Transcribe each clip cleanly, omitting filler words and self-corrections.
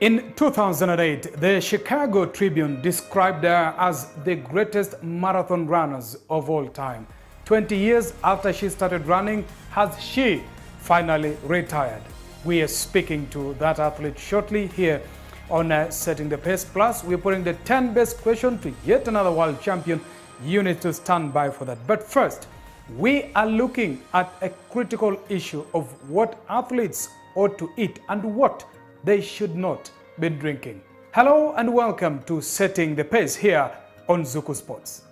In 2008, the Chicago Tribune described her as the greatest marathon runners of all time. 20 years after she started running, has she finally retired? We are speaking to that athlete shortly here on Setting the Pace. Plus, we're putting the 10 best questions to yet another world champion. You need to stand by for that. But first, we are looking at a critical issue of what athletes ought to eat and what they should not be drinking. Hello and welcome to Setting the Pace here on Zuku Sports.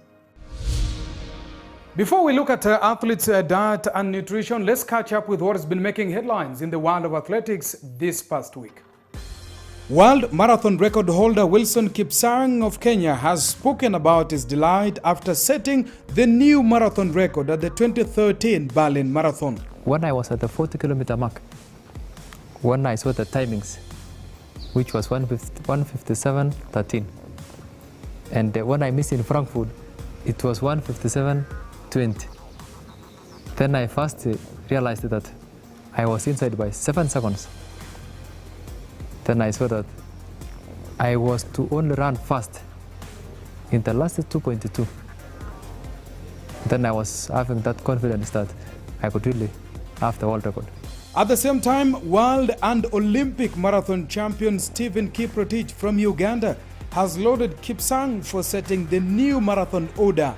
Before we look at athletes' diet and nutrition, let's catch up with what has been making headlines in the world of athletics this past week. World marathon record holder Wilson Kipsang of Kenya has spoken about his delight after setting the new marathon record at the 2013 Berlin Marathon. When I was at the 40-kilometer mark, when I saw the timings, which was 1:57:13, and when I missed in Frankfurt, it was 1:57:20. Then I first realized that I was inside by 7 seconds. Then I saw that I was to only run fast in the last 2.2. Then I was having that confidence that I could really have the world record. At the same time, world and Olympic marathon champion Stephen Kiprotich from Uganda has lauded Kipsang for setting the new marathon order,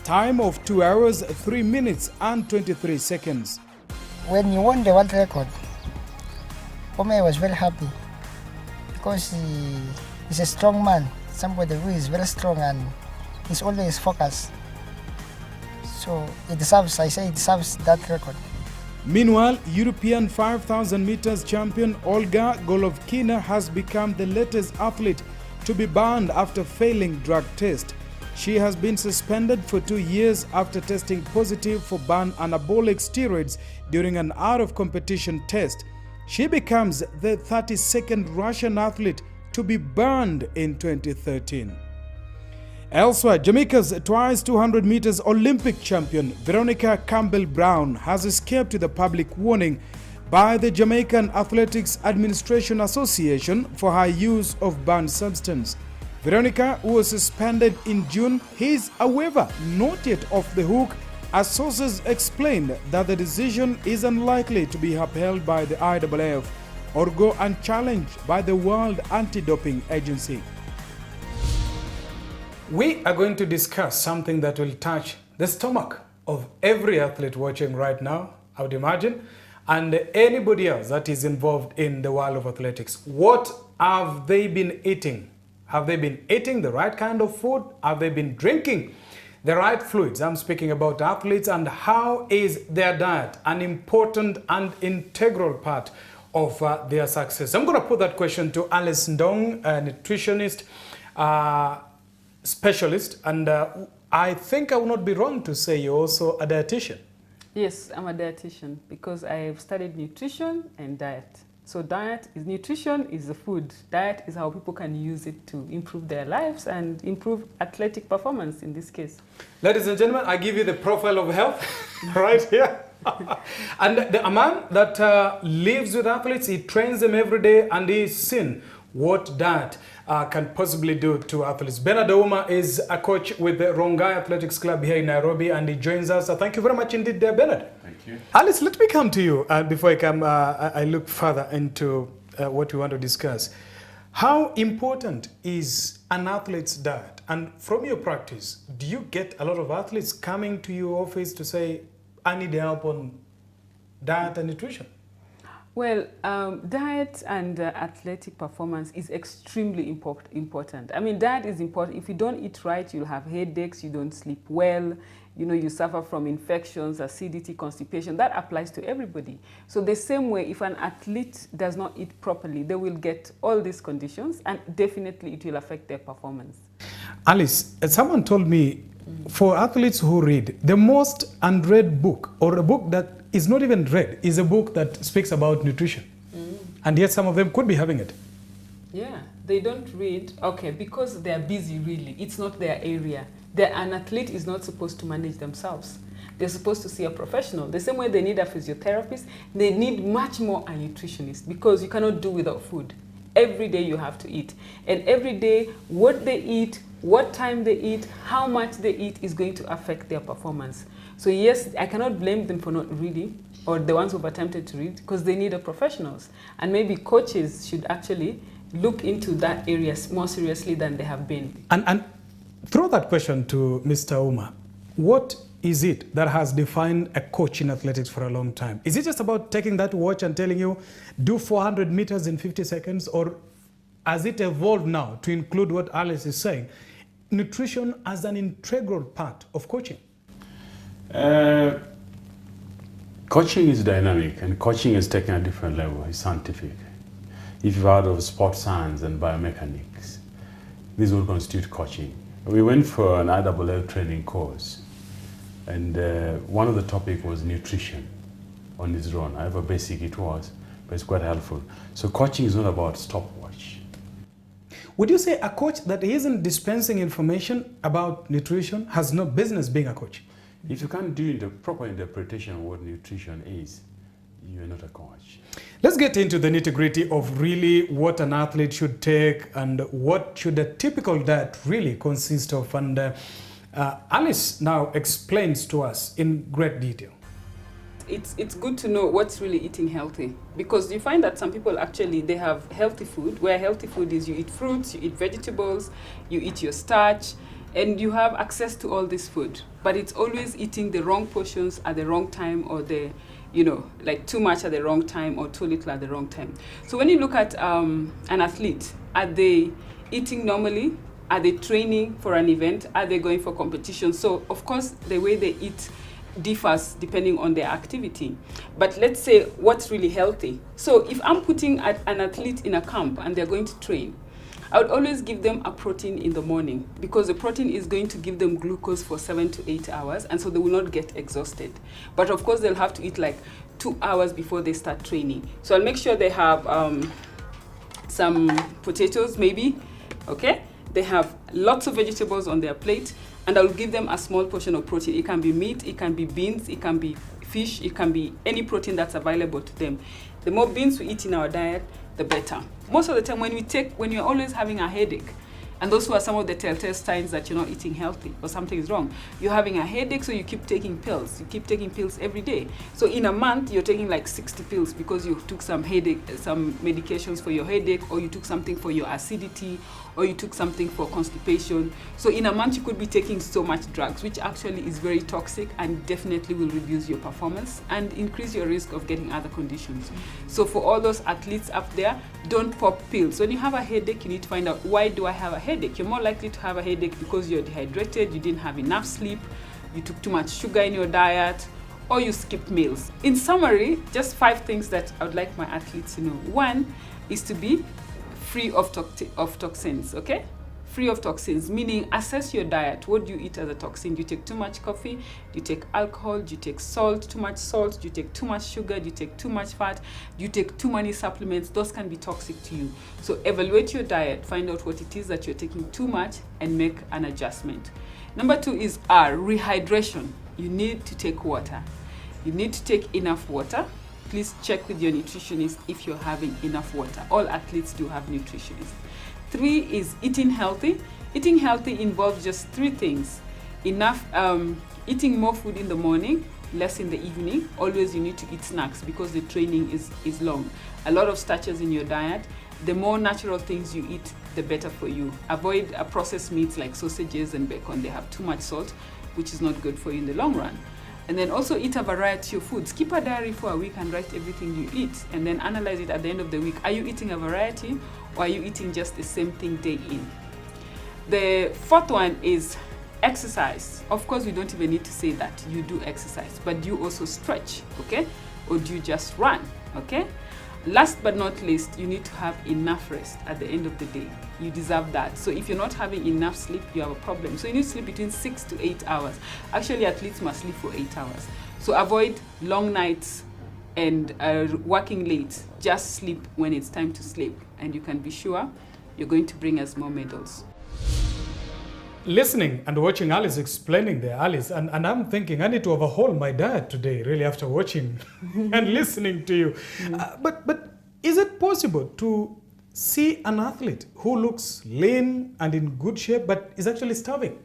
time of 2 hours, 3 minutes and 23 seconds. When you won the world record, for me I was very happy because he's a strong man, somebody who is very strong and he's always focused. So he deserves that record. Meanwhile, European 5,000 meters champion Olga Golovkina has become the latest athlete to be banned after failing drug test. She has been suspended for 2 years after testing positive for banned anabolic steroids during an out-of-competition test. She becomes the 32nd Russian athlete to be banned in 2013. Elsewhere, Jamaica's twice 200 meters Olympic champion Veronica Campbell-Brown has escaped the public warning by the Jamaican Athletics Administration Association for her use of banned substance. Veronica, who was suspended in June, is, however, not yet off the hook, as sources explained that the decision is unlikely to be upheld by the IAAF or go unchallenged by the World Anti-Doping Agency. We are going to discuss something that will touch the stomach of every athlete watching right now, I would imagine, and anybody else that is involved in the world of athletics. What have they been eating? Have they been eating the right kind of food? Have they been drinking the right fluids? I'm speaking about athletes, and how is their diet an important and integral part of their success? I'm going to put that question to Alice Ndong, a nutritionist, specialist, and I think I will not be wrong to say you're also a dietitian. Yes, I'm a dietitian because I've studied nutrition and diet. So nutrition is the food. Diet is how people can use it to improve their lives and improve athletic performance in this case. Ladies and gentlemen, I give you the profile of health right here. And a man that lives with athletes, he trains them every day, and he's seen what diet can possibly do to athletes. Bernard Ouma is a coach with the Rongai Athletics Club here in Nairobi, and he joins us. Thank you very much indeed, Bernard. Thank you. Alice, let me come to you before I look further into what we want to discuss. How important is an athlete's diet? And from your practice, do you get a lot of athletes coming to your office to say, I need help on diet and nutrition? Well, diet and athletic performance is extremely important. I mean, diet is important. If you don't eat right, you'll have headaches, you don't sleep well, you suffer from infections, acidity, constipation. That applies to everybody. So the same way, if an athlete does not eat properly, they will get all these conditions, and definitely it will affect their performance. Alice, someone told me, for athletes who read, the most unread book, or a book that is not even read, is a book that speaks about nutrition. And yet some of them could be having it. Yeah, they don't read, okay, because they're busy really. It's not their area. An athlete is not supposed to manage themselves. They're supposed to see a professional. The same way they need a physiotherapist, they need much more a nutritionist, because you cannot do without food. Every day you have to eat. And every day, what they eat, what time they eat, how much they eat is going to affect their performance. So yes, I cannot blame them for not reading, or the ones who've attempted to read, because they need a professionals. And maybe coaches should actually look into that area more seriously than they have been. And throw that question to Mr. Ouma. What is it that has defined a coach in athletics for a long time? Is it just about taking that watch and telling you, do 400 meters in 50 seconds? Or has it evolved now to include what Alice is saying, nutrition as an integral part of coaching? Coaching is dynamic, and coaching is taken a different level. It's scientific. If you've heard of sports science and biomechanics, this will constitute coaching. We went for an IAAF training course, and one of the topics was nutrition on its own. However basic it was, but it's quite helpful. So coaching is not about stopwatch. Would you say a coach that isn't dispensing information about nutrition has no business being a coach? If you can't do the proper interpretation of what nutrition is, you're not a coach. Let's get into the nitty-gritty of really what an athlete should take and what should a typical diet really consist of. And Alice now explains to us in great detail. It's good to know what's really eating healthy, because you find that some people actually, they have healthy food, where healthy food is you eat fruits, you eat vegetables, you eat your starch, and you have access to all this food, but it's always eating the wrong portions at the wrong time, or like too much at the wrong time or too little at the wrong time. So when you look at an athlete, are they eating normally? Are they training for an event? Are they going for competition? So of course, the way they eat differs depending on their activity. But let's say what's really healthy. So if I'm putting an athlete in a camp and they're going to train, I would always give them a protein in the morning, because the protein is going to give them glucose for 7 to 8 hours, and so they will not get exhausted. But of course, they'll have to eat like 2 hours before they start training. So I'll make sure they have some potatoes maybe, okay? They have lots of vegetables on their plate, and I'll give them a small portion of protein. It can be meat, it can be beans, it can be fish, it can be any protein that's available to them. The more beans we eat in our diet, the better. Most of the time when you're always having a headache, and those who are some of the telltale signs that you're not eating healthy or something is wrong. You're having a headache, so you keep taking pills. You keep taking pills every day. So in a month, you're taking like 60 pills because you took some medications for your headache, or you took something for your acidity, or you took something for constipation. So in a month, you could be taking so much drugs, which actually is very toxic and definitely will reduce your performance and increase your risk of getting other conditions. So for all those athletes up there, don't pop pills. When you have a headache, you need to find out, why do I have a headache? You're more likely to have a headache because you're dehydrated, you didn't have enough sleep, you took too much sugar in your diet, or you skipped meals. In summary, just 5 things that I would like my athletes to know. 1 is to be free of toxins, okay? Free of toxins, meaning assess your diet. What do you eat as a toxin? Do you take too much coffee? Do you take alcohol? Do you take salt, too much salt? Do you take too much sugar? Do you take too much fat? Do you take too many supplements? Those can be toxic to you. So evaluate your diet, find out what it is that you're taking too much, and make an adjustment. Number 2 is rehydration. You need to take water. You need to take enough water. Please check with your nutritionist if you're having enough water. All athletes do have nutritionists. 3 is eating healthy. Eating healthy involves just 3 things. Eating more food in the morning, less in the evening. Always you need to eat snacks because the training is long. A lot of starches in your diet. The more natural things you eat, the better for you. Avoid processed meats like sausages and bacon. They have too much salt, which is not good for you in the long run. And then also eat a variety of foods. Keep a diary for a week and write everything you eat, and then analyze it at the end of the week. Are you eating a variety, or are you eating just the same thing day in? The 4th one is exercise. Of course, we don't even need to say that you do exercise, but do you also stretch, okay? Or do you just run, okay? Last but not least, you need to have enough rest at the end of the day. You deserve that. So if you're not having enough sleep, you have a problem. So you need to sleep between 6 to 8 hours. Actually, athletes must sleep for 8 hours. So avoid long nights and working late. Just sleep when it's time to sleep, and you can be sure you're going to bring us more medals. Listening and watching Alice explaining there, Alice, and I'm thinking I need to overhaul my diet today, really, after watching and listening to you. But is it possible to see an athlete who looks lean and in good shape but is actually starving?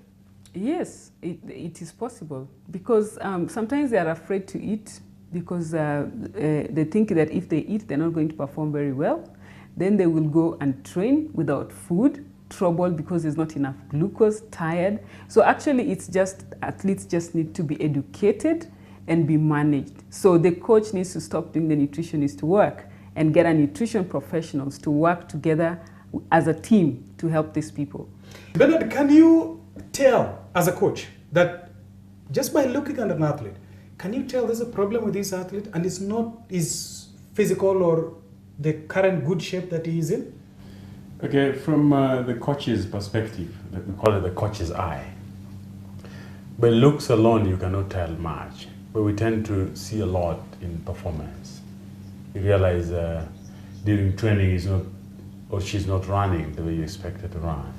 Yes, it is possible, because sometimes they are afraid to eat because they think that if they eat, they're not going to perform very well. Then they will go and train without food, troubled because there's not enough glucose, tired. So actually it's just, athletes just need to be educated and be managed. So the coach needs to stop doing the nutritionist work and get a nutrition professionals to work together as a team to help these people. Bernard, can you tell as a coach that just by looking at an athlete, can you tell there's a problem with this athlete and it's not his physical or the current good shape that he is in? Okay, from the coach's perspective, we call it the coach's eye. By looks alone, you cannot tell much, but we tend to see a lot in performance. You realize during training is not, or she's not running the way you expect her to run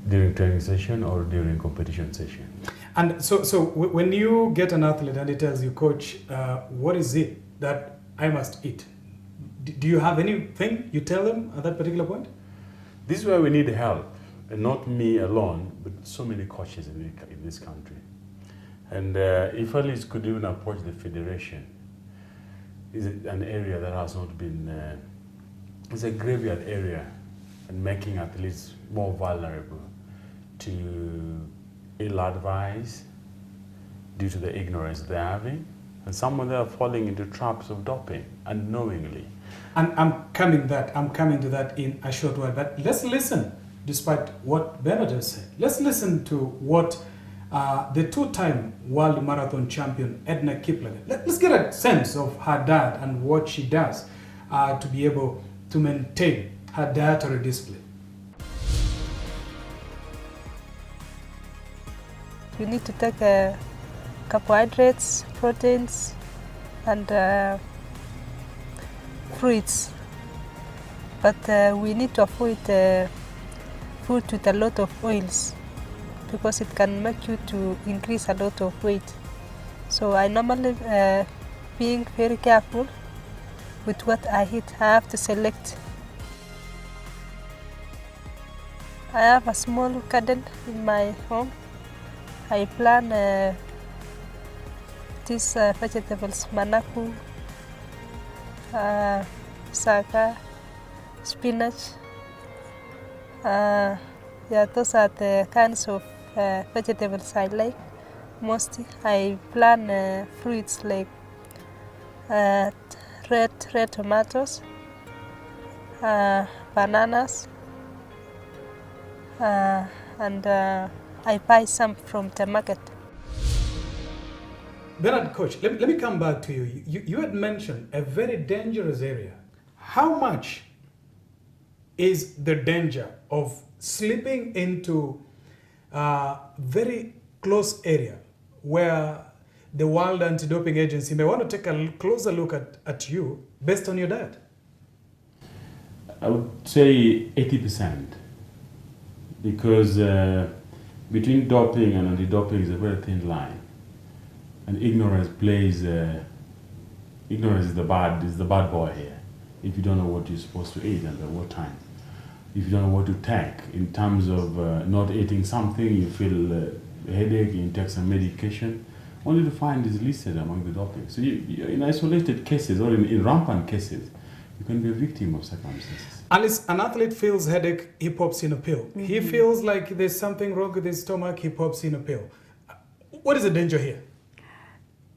during training session or during competition session. And so when you get an athlete and he tells you, coach, what is it that I must eat? Do you have anything you tell them at that particular point? This is where we need help, and not me alone, but so many coaches in this country. And if athletes could even approach the federation, is an area that has not been, it's a graveyard area, and making athletes more vulnerable to ill advice due to the ignorance they're having. And some of them are falling into traps of doping unknowingly. And I'm coming to that in a short while, but let's listen, despite what Bernard has said, let's listen to what the two-time world marathon champion Edna Kiplagat, let's get a sense of her diet and what she does to be able to maintain her dietary discipline. You need to take carbohydrates, proteins, and fruits. But we need to avoid food with a lot of oils because it can make you to increase a lot of weight. So I normally being very careful with what I eat. I have to select. I have a small garden in my home. I plant these vegetables, manaku, saka, spinach. Yeah, those are the kinds of vegetables I like mostly. I plant fruits like red tomatoes, bananas, and I buy some from the market. Bernard, coach, let me come back to you. You had mentioned a very dangerous area. How much is the danger of slipping into a very close area where the World Anti-Doping Agency may want to take a closer look at you based on your diet? I would say 80%, because between doping and anti-doping is a very thin line, and ignorance is the bad boy here. If you don't know what you're supposed to eat and at what time, if you don't know what to take in terms of not eating something, you feel a headache, you take some medication, only to find is listed among the doping. So you in isolated cases or in rampant cases, you can be a victim of circumstances. Alice, an athlete feels headache, he pops in a pill. Mm-hmm. He feels like there's something wrong with his stomach, he pops in a pill. What is the danger here?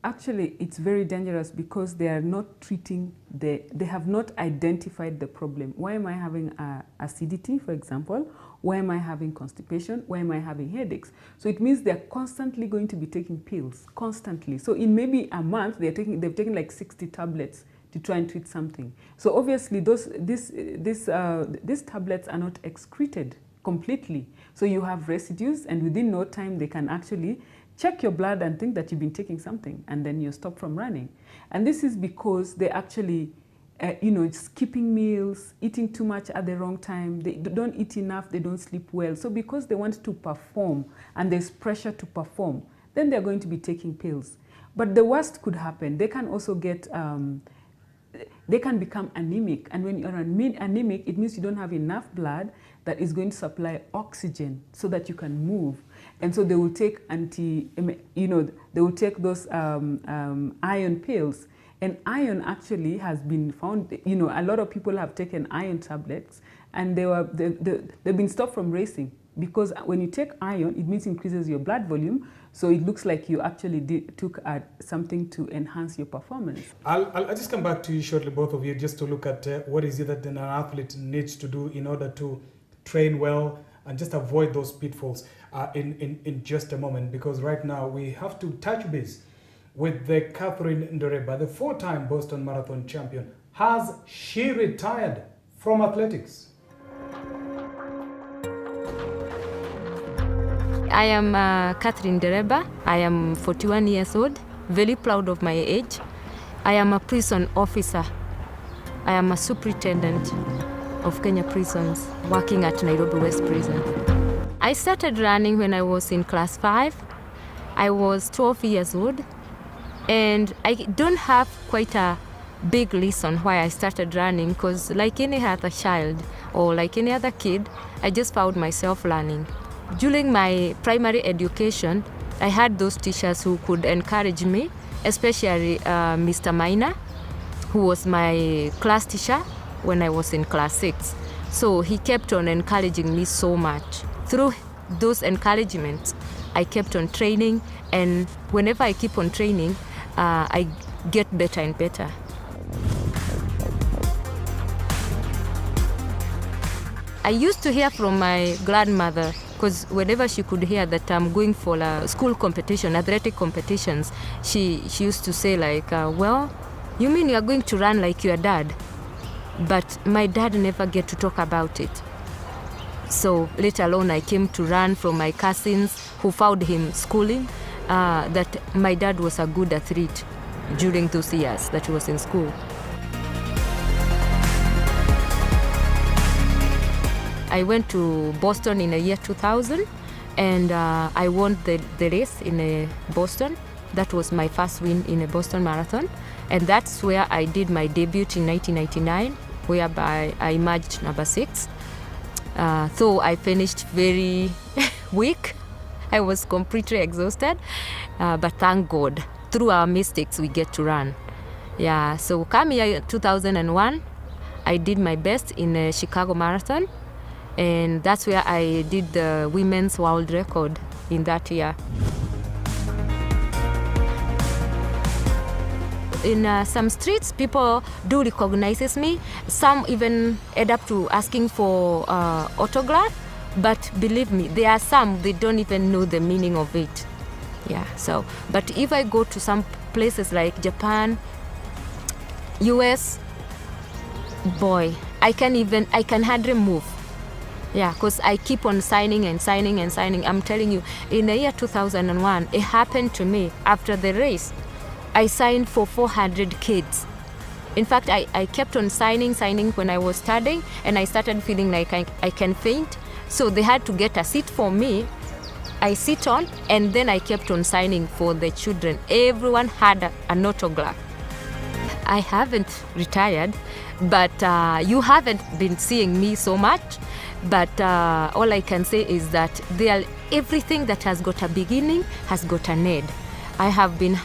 Actually, it's very dangerous because they are not treating they have not identified the problem. Why am I having acidity, for example? Why am I having constipation? Why am I having headaches? So it means they're constantly going to be taking pills, constantly. So in maybe a month, they've taken like 60 tablets to try and treat something. So obviously these tablets are not excreted completely. So you have residues, and within no time they can actually check your blood and think that you've been taking something, and then you stop from running. And this is because they actually, skipping meals, eating too much at the wrong time, they don't eat enough, they don't sleep well. So because they want to perform and there's pressure to perform, then they're going to be taking pills. But the worst could happen. They can also get, they can become anemic. And when you're anemic, it means you don't have enough blood that is going to supply oxygen so that you can move. And so they will take they will take those iron pills. And iron actually has been found, a lot of people have taken iron tablets and they've been stopped from racing, because when you take iron, it means increases your blood volume. So it looks like you actually took something to enhance your performance. I'll just come back to you shortly, both of you, just to look at what is it that an athlete needs to do in order to train well and just avoid those pitfalls in just a moment, because right now we have to touch base with the Catherine Ndereba, the 4-time Boston Marathon champion. Has she retired from athletics? I am Catherine Ndereba. I am 41 years old, very proud of my age. I am a prison officer. I am a superintendent of Kenya prisons, working at Nairobi West Prison. I started running when I was in class 5. I was 12 years old, and I don't have quite a big reason why I started running, because like any other child or like any other kid, I just found myself running. During my primary education, I had those teachers who could encourage me, especially Mr. Maina, who was my class teacher when I was in class 6. So he kept on encouraging me so much. Through those encouragements, I kept on training, and whenever I keep on training, I get better and better. I used to hear from my grandmother, because whenever she could hear that I'm going for a school competition, athletic competitions, she used to say like, well, you mean you're going to run like your dad? But my dad never get to talk about it. So later on I came to learn from my cousins who found him schooling that my dad was a good athlete during those years that he was in school. I went to Boston in the year 2000, and I won the race in Boston. That was my first win in a Boston Marathon, and that's where I did my debut in 1999, whereby I emerged number 6. So I finished very weak. I was completely exhausted, but thank God, through our mistakes we get to run. Yeah, so come here 2001, I did my best in a Chicago Marathon, and that's where I did the women's world record in that year. In some streets, people do recognize me. Some even end up to asking for autograph. But believe me, there are some, they don't even know the meaning of it. Yeah, so, but if I go to some places like Japan, US, boy, I can hardly move. Yeah, because I keep on signing and signing and signing. I'm telling you, in the year 2001, it happened to me after the race. I signed for 400 kids. In fact, I kept on signing when I was studying, and I started feeling like I can faint. So they had to get a seat for me. I sit on, and then I kept on signing for the children. Everyone had an autograph. I haven't retired, but you haven't been seeing me so much. But all I can say is that everything that has got a beginning has got an end. I have been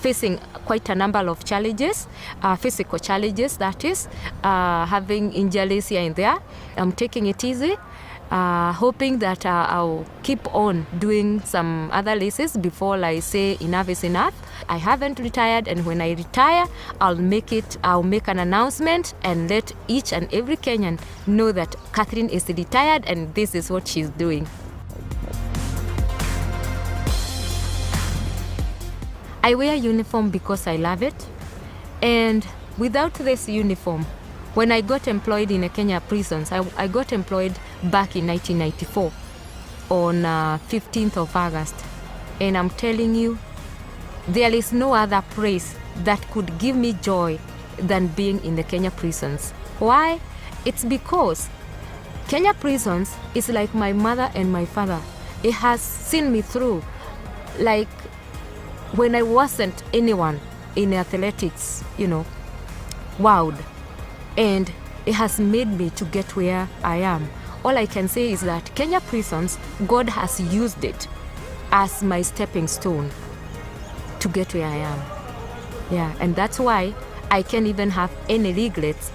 facing quite a number of challenges, physical challenges, that is, having injuries here and there. I'm taking it easy, hoping that I'll keep on doing some other races before I say enough is enough. I haven't retired, and when I retire, I'll make an announcement and let each and every Kenyan know that Catherine is retired and this is what she's doing. I wear uniform because I love it, and without this uniform, when I got employed in Kenya prisons, I got employed back in 1994 on 15th of August, and I'm telling you, there is no other place that could give me joy than being in the Kenya prisons. Why? It's because Kenya prisons is like my mother and my father. It has seen me through, like when I wasn't anyone in athletics, wowed, and it has made me to get where I am. All I can say is that Kenya Prisons, God has used it as my stepping stone to get where I am. Yeah, and that's why I can't even have any regrets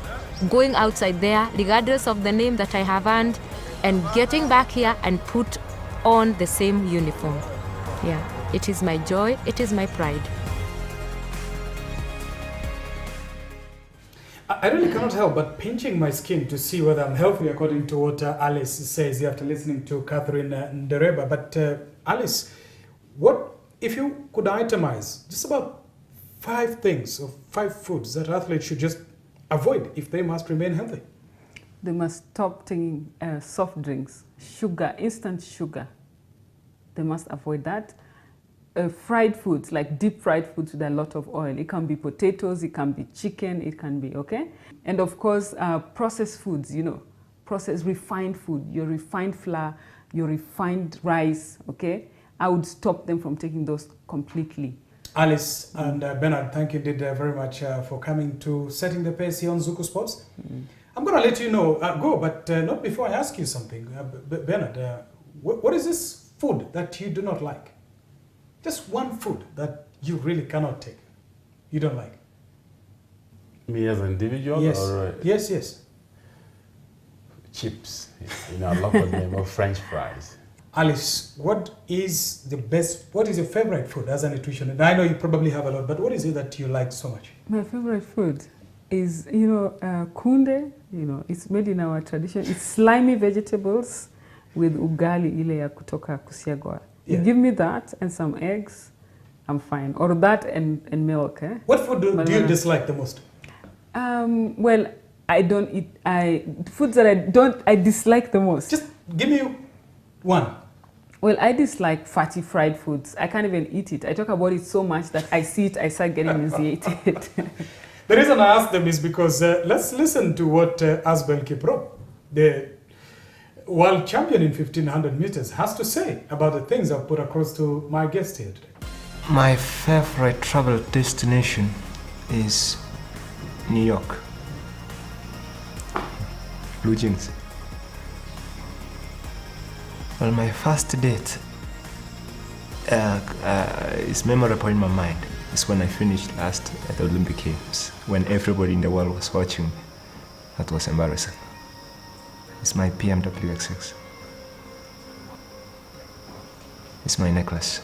going outside there, regardless of the name that I have earned, and getting back here and put on the same uniform. Yeah, it is my joy, it is my pride. I really cannot help but pinching my skin to see whether I'm healthy, according to what Alice says after listening to Catherine Ndereba. But Alice, what if you could itemize just about 5 things or 5 foods that athletes should just avoid if they must remain healthy? They must stop taking soft drinks, sugar, instant sugar. They must avoid that. Fried foods, like deep fried foods with a lot of oil. It can be potatoes, it can be chicken, it can be, okay? And of course, processed foods, you know, processed refined food, your refined flour, your refined rice, okay? I would stop them from taking those completely. Alice and Bernard, thank you indeed very much for coming to Setting the Pace here on Zuku Sports. I'm going to let you know, go, but not before I ask you something. Bernard, what is this food that you do not like? Just one food that you really cannot take, you don't like. Me as an individual? Yes, or, yes. Chips, in our local name, or French fries. Alice, what is your favorite food as a nutritionist? I know you probably have a lot, but what is it that you like so much? My favorite food is, you know, kunde, you know, it's made in our tradition. It's slimy vegetables with ugali ile ya kutoka Kusiagwa. You give me that and some eggs, I'm fine. Or that and milk. Eh? What food do you dislike the most? Well, I don't eat, foods that I dislike the most. Just give me one. Well, I dislike fatty fried foods. I can't even eat it. I talk about it so much that I see it, I start getting nauseated. The reason I ask them is because let's listen to what Asbel Kiprop, the world champion in 1500 meters, has to say about the things I've put across to my guest here today. My favorite travel destination is New York. Blue jeans. Well, my first date is memorable in my mind. It's when I finished last at the Olympic Games, when everybody in the world was watching. That was embarrassing. It's my BMW X6. It's my necklace.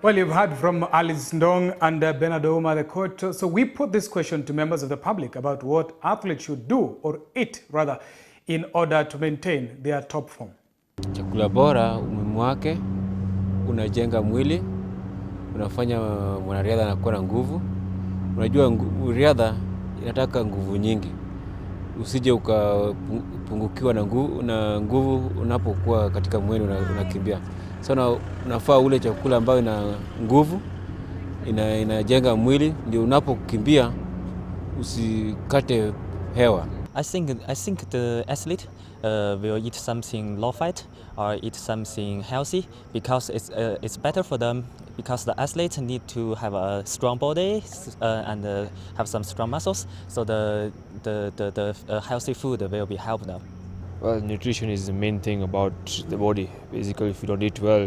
Well, you've heard from Alice Ndong and Bernard Ouma, the coach. So we put this question to members of the public about what athletes should do, or eat rather, in order to maintain their top form. Chakula bora umuhimu wake, unajenga mwili, unafanya mwanariadha anakuwa na nguvu. Unajua riadha inataka nguvu nyingi. Usije ukapungukiwa na nguvu unapokuwa katika mwendo unakimbia. So unafaa ule chakula ambayo ina nguvu, inajenga mwili, ndio unapokimbia usikate hewa. I think the athlete will eat something low fat or eat something healthy because it's better for them, because the athletes need to have a strong body and have some strong muscles. So the healthy food will be help them. Well, nutrition is the main thing about the body. Basically, if you don't eat well,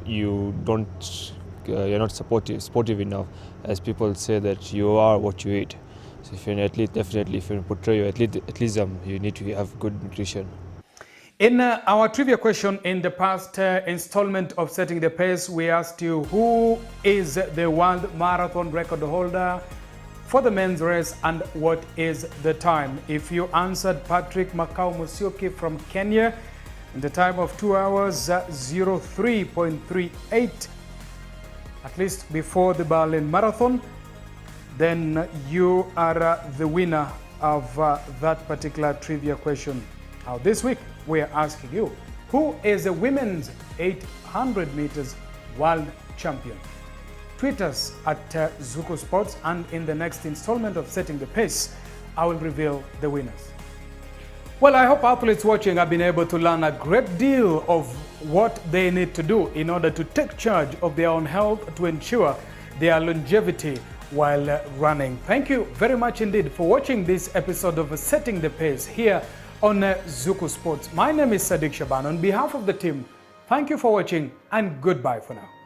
you're not sportive enough. As people say that you are what you eat. So if you're an athlete, definitely, if you portray your athleticism, you need to have good nutrition. In our trivia question in the past installment of Setting the Pace, we asked you who is the world marathon record holder for the men's race and what is the time. If you answered Patrick Makau Musyoki from Kenya in the time of 2 hours 03.38, at least before the Berlin Marathon, then you are the winner of that particular trivia question. Now this week we are asking you, who is the women's 800 meters world champion? Tweet us at Zuku Sports, and in the next installment of Setting the Pace, I will reveal the winners. Well, I hope athletes watching have been able to learn a great deal of what they need to do in order to take charge of their own health to ensure their longevity while running. Thank you very much indeed for watching this episode of Setting the Pace here on Zuku Sports. My name is Sadiq Shaban. On behalf of the team, thank you for watching and goodbye for now.